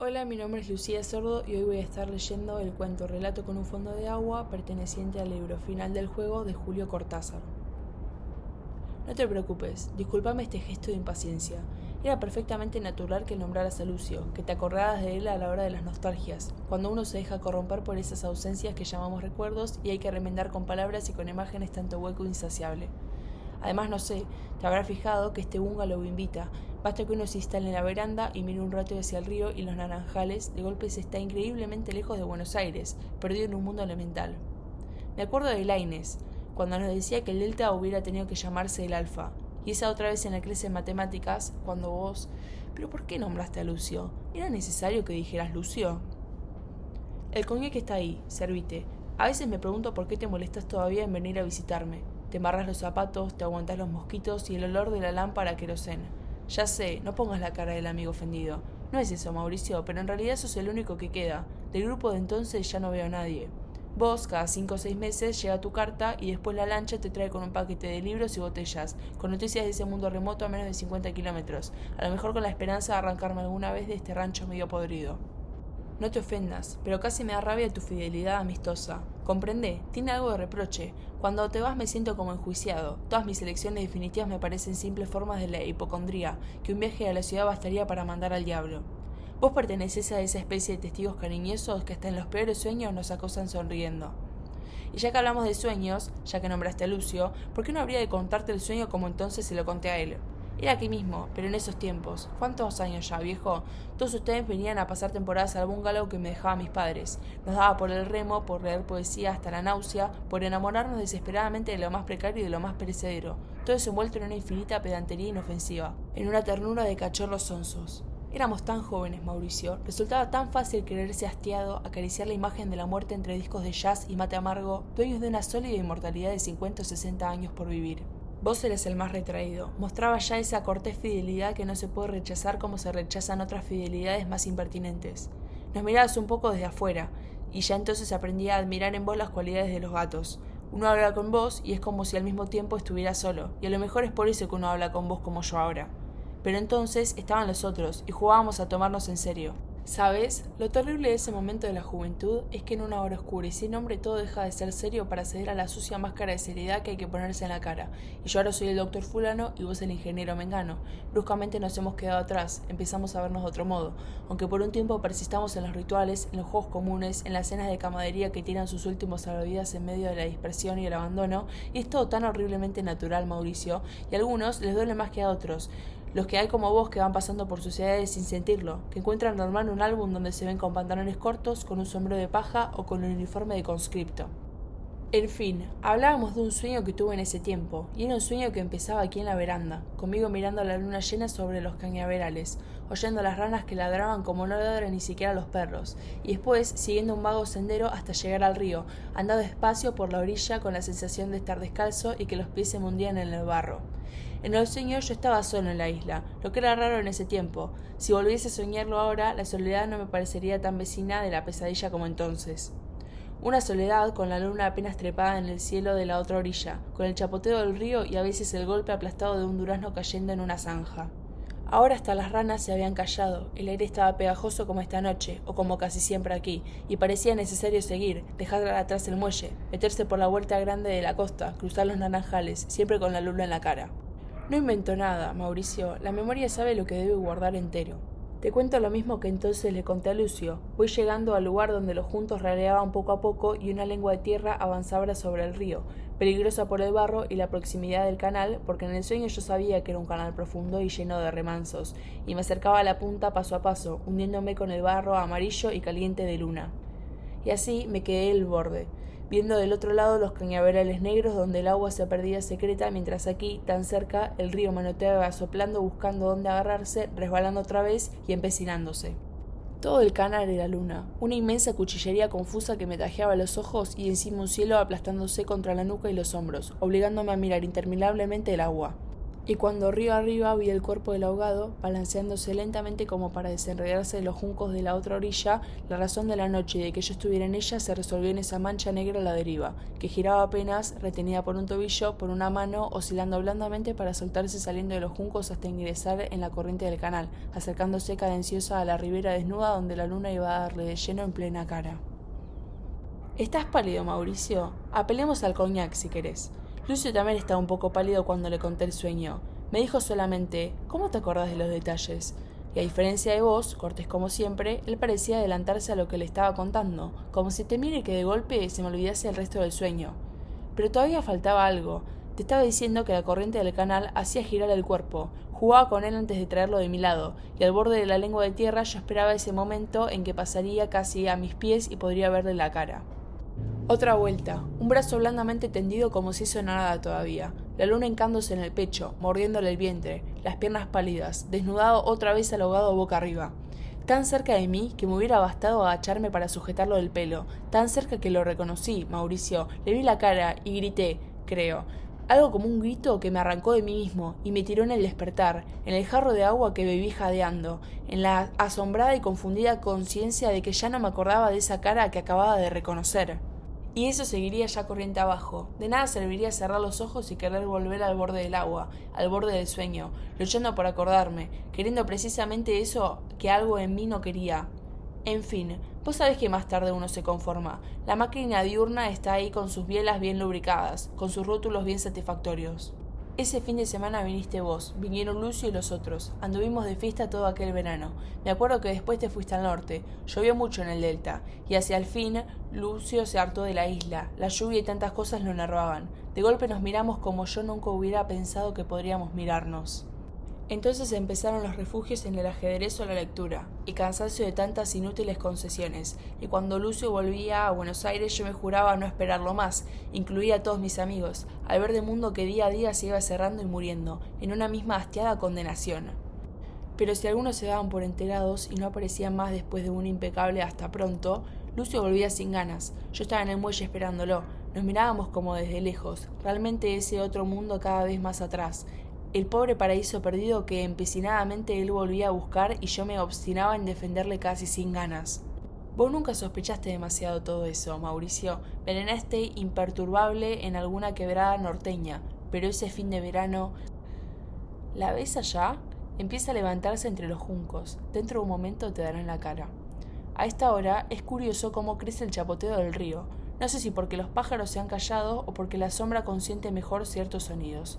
Hola, mi nombre es Lucía Sordo y hoy voy a estar leyendo el cuento Relato con un fondo de agua perteneciente al libro Final del juego de Julio Cortázar. No te preocupes, discúlpame este gesto de impaciencia. Era perfectamente natural que nombraras a Lucio, que te acordaras de él a la hora de las nostalgias, cuando uno se deja corromper por esas ausencias que llamamos recuerdos y hay que remendar con palabras y con imágenes tanto hueco e insaciable. Además, no sé, te habrás fijado que este bungalow invita. Basta que uno se instale en la veranda y mire un rato hacia el río y los naranjales, de golpe se está increíblemente lejos de Buenos Aires, perdido en un mundo elemental. Me acuerdo de Lainez, cuando nos decía que el delta hubiera tenido que llamarse el alfa, y esa otra vez en la clase de matemáticas, cuando vos... ¿Pero por qué nombraste a Lucio? ¿Era necesario que dijeras Lucio? El coñac está ahí, servite. A veces me pregunto por qué te molestas todavía en venir a visitarme. Te embarras los zapatos, te aguantas los mosquitos y el olor de la lámpara a querosén. Ya sé, no pongas la cara del amigo ofendido. No es eso, Mauricio, pero en realidad sos el único que queda. Del grupo de entonces ya no veo a nadie. Vos, cada 5 o 6 meses, llega tu carta y después la lancha te trae con un paquete de libros y botellas, con noticias de ese mundo remoto a menos de 50 kilómetros, a lo mejor con la esperanza de arrancarme alguna vez de este rancho medio podrido. No te ofendas, pero casi me da rabia tu fidelidad amistosa. Comprende, tiene algo de reproche. Cuando te vas me siento como enjuiciado. Todas mis elecciones definitivas me parecen simples formas de la hipocondría, que un viaje a la ciudad bastaría para mandar al diablo. Vos pertenecés a esa especie de testigos cariñosos que hasta en los peores sueños nos acosan sonriendo. Y ya que hablamos de sueños, ya que nombraste a Lucio, ¿por qué no habría de contarte el sueño como entonces se lo conté a él? Era aquí mismo, pero en esos tiempos. ¿Cuántos años ya, viejo? Todos ustedes venían a pasar temporadas al bungalow que me dejaban mis padres. Nos daba por el remo, por leer poesía hasta la náusea, por enamorarnos desesperadamente de lo más precario y de lo más perecedero. Todo eso envuelto en una infinita pedantería inofensiva, en una ternura de cachorros sonsos. Éramos tan jóvenes, Mauricio. Resultaba tan fácil quererse hastiado, acariciar la imagen de la muerte entre discos de jazz y mate amargo, dueños de una sólida inmortalidad de 50 o 60 años por vivir. Vos eres el más retraído. Mostraba ya esa cortés fidelidad que no se puede rechazar como se rechazan otras fidelidades más impertinentes. Nos mirabas un poco desde afuera, y ya entonces aprendí a admirar en vos las cualidades de los gatos. Uno habla con vos y es como si al mismo tiempo estuviera solo, y a lo mejor es por eso que uno habla con vos como yo ahora. Pero entonces estaban los otros, y jugábamos a tomarnos en serio. ¿Sabes? Lo terrible de ese momento de la juventud es que en una hora oscura y sin nombre todo deja de ser serio para ceder a la sucia máscara de seriedad que hay que ponerse en la cara. Y yo ahora soy el doctor fulano y vos el ingeniero mengano. Bruscamente nos hemos quedado atrás, empezamos a vernos de otro modo. Aunque por un tiempo persistamos en los rituales, en los juegos comunes, en las cenas de camaradería que tiran sus últimos salvavidas en medio de la dispersión y el abandono, y es todo tan horriblemente natural, Mauricio, y a algunos les duele más que a otros. Los que hay como vos que van pasando por suciedades sin sentirlo, que encuentran normal un álbum donde se ven con pantalones cortos, con un sombrero de paja o con un uniforme de conscripto. En fin, hablábamos de un sueño que tuve en ese tiempo, y era un sueño que empezaba aquí en la veranda, conmigo mirando la luna llena sobre los cañaverales, oyendo las ranas que ladraban como no ladran ni siquiera los perros, y después siguiendo un vago sendero hasta llegar al río, andando despacio por la orilla con la sensación de estar descalzo y que los pies se me hundían en el barro. En el sueño yo estaba solo en la isla, lo que era raro en ese tiempo. Si volviese a soñarlo ahora, la soledad no me parecería tan vecina de la pesadilla como entonces. Una soledad con la luna apenas trepada en el cielo de la otra orilla, con el chapoteo del río y a veces el golpe aplastado de un durazno cayendo en una zanja. Ahora hasta las ranas se habían callado, el aire estaba pegajoso como esta noche, o como casi siempre aquí, y parecía necesario seguir, dejar atrás el muelle, meterse por la vuelta grande de la costa, cruzar los naranjales, siempre con la luna en la cara. No invento nada, Mauricio. La memoria sabe lo que debe guardar entero. Te cuento lo mismo que entonces le conté a Lucio. Voy llegando al lugar donde los juntos rareaban poco a poco y una lengua de tierra avanzaba sobre el río, peligrosa por el barro y la proximidad del canal, porque en el sueño yo sabía que era un canal profundo y lleno de remansos, y me acercaba a la punta paso a paso, hundiéndome con el barro amarillo y caliente de luna. Y así me quedé el borde, viendo del otro lado los cañaverales negros donde el agua se perdía secreta, mientras aquí, tan cerca, el río manoteaba soplando buscando dónde agarrarse, resbalando otra vez y empecinándose. Todo el canal era luna, una inmensa cuchillería confusa que me tajeaba los ojos y encima un cielo aplastándose contra la nuca y los hombros, obligándome a mirar interminablemente el agua. Y cuando río arriba vi el cuerpo del ahogado, balanceándose lentamente como para desenredarse de los juncos de la otra orilla, la razón de la noche y de que yo estuviera en ella se resolvió en esa mancha negra a la deriva, que giraba apenas, retenida por un tobillo, por una mano, oscilando blandamente para soltarse saliendo de los juncos hasta ingresar en la corriente del canal, acercándose cadenciosa a la ribera desnuda donde la luna iba a darle de lleno en plena cara. ¿Estás pálido, Mauricio? Apelemos al coñac si querés. Lucio también estaba un poco pálido cuando le conté el sueño. Me dijo solamente, ¿cómo te acordás de los detalles? Y a diferencia de vos, cortés como siempre, él parecía adelantarse a lo que le estaba contando, como si temiera que de golpe se me olvidase el resto del sueño. Pero todavía faltaba algo. Te estaba diciendo que la corriente del canal hacía girar el cuerpo. Jugaba con él antes de traerlo de mi lado, y al borde de la lengua de tierra yo esperaba ese momento en que pasaría casi a mis pies y podría verle la cara. Otra vuelta, un brazo blandamente tendido como si hizo nada todavía, la luna hincándose en el pecho, mordiéndole el vientre, las piernas pálidas, desnudado otra vez al ahogado boca arriba. Tan cerca de mí que me hubiera bastado agacharme para sujetarlo del pelo, tan cerca que lo reconocí, Mauricio, le vi la cara y grité, creo. Algo como un grito que me arrancó de mí mismo y me tiró en el despertar, en el jarro de agua que bebí jadeando, en la asombrada y confundida conciencia de que ya no me acordaba de esa cara que acababa de reconocer. Y eso seguiría ya corriente abajo. De nada serviría cerrar los ojos y querer volver al borde del agua, al borde del sueño, luchando por acordarme, queriendo precisamente eso que algo en mí no quería. En fin, vos sabés que más tarde uno se conforma. La máquina diurna está ahí con sus bielas bien lubricadas, con sus rótulos bien satisfactorios. Ese fin de semana viniste vos, vinieron Lucio y los otros. Anduvimos de fiesta todo aquel verano. Me acuerdo que después te fuiste al norte. Llovió mucho en el delta. Y hacia el fin, Lucio se hartó de la isla. La lluvia y tantas cosas lo enervaban. De golpe nos miramos como yo nunca hubiera pensado que podríamos mirarnos. Entonces empezaron los refugios en el ajedrez o la lectura, y cansancio de tantas inútiles concesiones, y cuando Lucio volvía a Buenos Aires yo me juraba no esperarlo más, incluía a todos mis amigos, al ver de mundo que día a día se iba cerrando y muriendo, en una misma hastiada condenación. Pero si algunos se daban por enterados y no aparecían más después de un impecable hasta pronto, Lucio volvía sin ganas, yo estaba en el muelle esperándolo, nos mirábamos como desde lejos, realmente ese otro mundo cada vez más atrás, el pobre paraíso perdido que empecinadamente él volvía a buscar y yo me obstinaba en defenderle casi sin ganas. Vos nunca sospechaste demasiado todo eso, Mauricio. Venenaste imperturbable en alguna quebrada norteña, pero ese fin de verano... ¿La ves allá? Empieza a levantarse entre los juncos. Dentro de un momento te dará en la cara. A esta hora es curioso cómo crece el chapoteo del río. No sé si porque los pájaros se han callado o porque la sombra consiente mejor ciertos sonidos.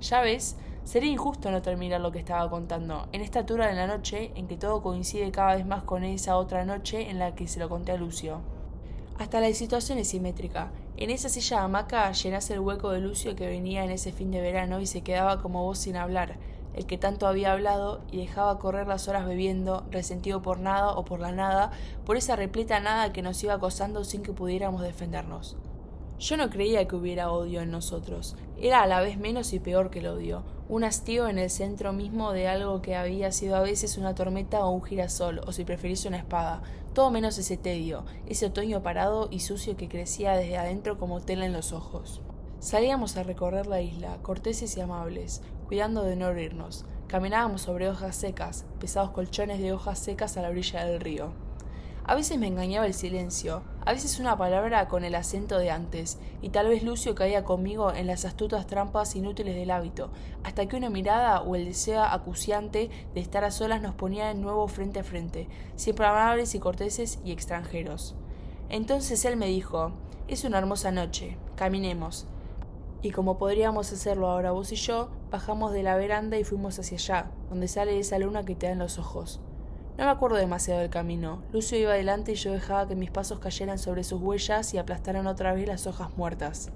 Ya ves, sería injusto no terminar lo que estaba contando, en esta altura de la noche en que todo coincide cada vez más con esa otra noche en la que se lo conté a Lucio. Hasta la situación es simétrica. En esa silla hamaca llenase el hueco de Lucio que venía en ese fin de verano y se quedaba como vos sin hablar, el que tanto había hablado y dejaba correr las horas bebiendo, resentido por nada o por la nada, por esa repleta nada que nos iba acosando sin que pudiéramos defendernos. Yo no creía que hubiera odio en nosotros. Era a la vez menos y peor que el odio. Un hastío en el centro mismo de algo que había sido a veces una tormenta o un girasol, o si preferís una espada. Todo menos ese tedio, ese otoño parado y sucio que crecía desde adentro como tela en los ojos. Salíamos a recorrer la isla, corteses y amables, cuidando de no herirnos. Caminábamos sobre hojas secas, pesados colchones de hojas secas a la orilla del río. A veces me engañaba el silencio, a veces una palabra con el acento de antes, y tal vez Lucio caía conmigo en las astutas trampas inútiles del hábito, hasta que una mirada o el deseo acuciante de estar a solas nos ponía de nuevo frente a frente, siempre amables y corteses y extranjeros. Entonces él me dijo, es una hermosa noche, caminemos. Y como podríamos hacerlo ahora vos y yo, bajamos de la veranda y fuimos hacia allá, donde sale esa luna que te da en los ojos. No me acuerdo demasiado del camino. Lucio iba adelante y yo dejaba que mis pasos cayeran sobre sus huellas y aplastaran otra vez las hojas muertas.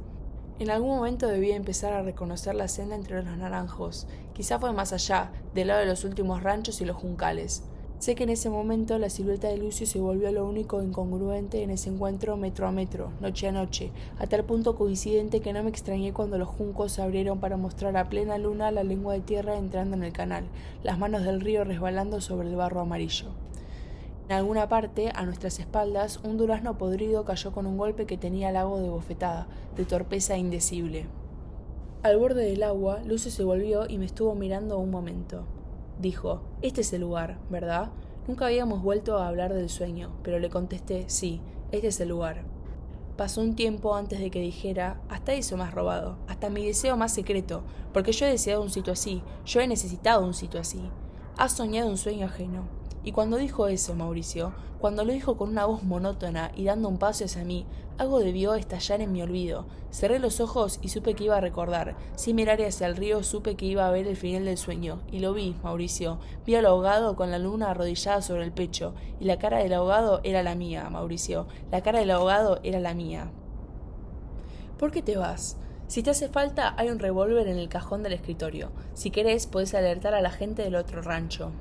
En algún momento debía empezar a reconocer la senda entre los naranjos. Quizá fue más allá, del lado de los últimos ranchos y los juncales. Sé que en ese momento la silueta de Lucio se volvió lo único incongruente en ese encuentro metro a metro, noche a noche, a tal punto coincidente que no me extrañé cuando los juncos se abrieron para mostrar a plena luna la lengua de tierra entrando en el canal, las manos del río resbalando sobre el barro amarillo. En alguna parte, a nuestras espaldas, un durazno podrido cayó con un golpe que tenía el agua de bofetada, de torpeza indecible. Al borde del agua, Lucio se volvió y me estuvo mirando un momento. Dijo, este es el lugar, ¿verdad? Nunca habíamos vuelto a hablar del sueño, pero le contesté, sí, este es el lugar. Pasó un tiempo antes de que dijera, hasta eso me has robado, hasta mi deseo más secreto, porque yo he deseado un sitio así, yo he necesitado un sitio así. Has soñado un sueño ajeno. Y cuando dijo eso, Mauricio, cuando lo dijo con una voz monótona y dando un paso hacia mí, algo debió estallar en mi olvido. Cerré los ojos y supe que iba a recordar. Sin mirar hacia el río supe que iba a ver el final del sueño. Y lo vi, Mauricio. Vi al ahogado con la luna arrodillada sobre el pecho. Y la cara del ahogado era la mía, Mauricio. La cara del ahogado era la mía. ¿Por qué te vas? Si te hace falta, hay un revólver en el cajón del escritorio. Si querés, podés alertar a la gente del otro rancho.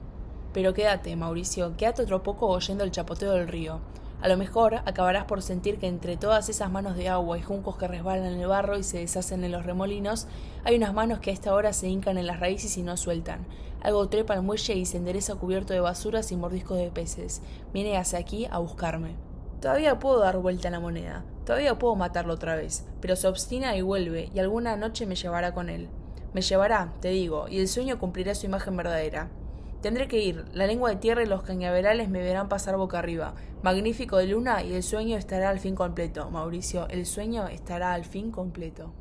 Pero quédate, Mauricio, quédate otro poco oyendo el chapoteo del río. A lo mejor acabarás por sentir que entre todas esas manos de agua y juncos que resbalan en el barro y se deshacen en los remolinos, hay unas manos que a esta hora se hincan en las raíces y no sueltan. Algo trepa al muelle y se endereza cubierto de basuras y mordiscos de peces. Viene hacia aquí a buscarme. Todavía puedo dar vuelta a la moneda, todavía puedo matarlo otra vez, pero se obstina y vuelve, y alguna noche me llevará con él. Me llevará, te digo, y el sueño cumplirá su imagen verdadera. Tendré que ir, la lengua de tierra y los cañaverales me verán pasar boca arriba. Magnífico de luna y el sueño estará al fin completo. Mauricio, el sueño estará al fin completo.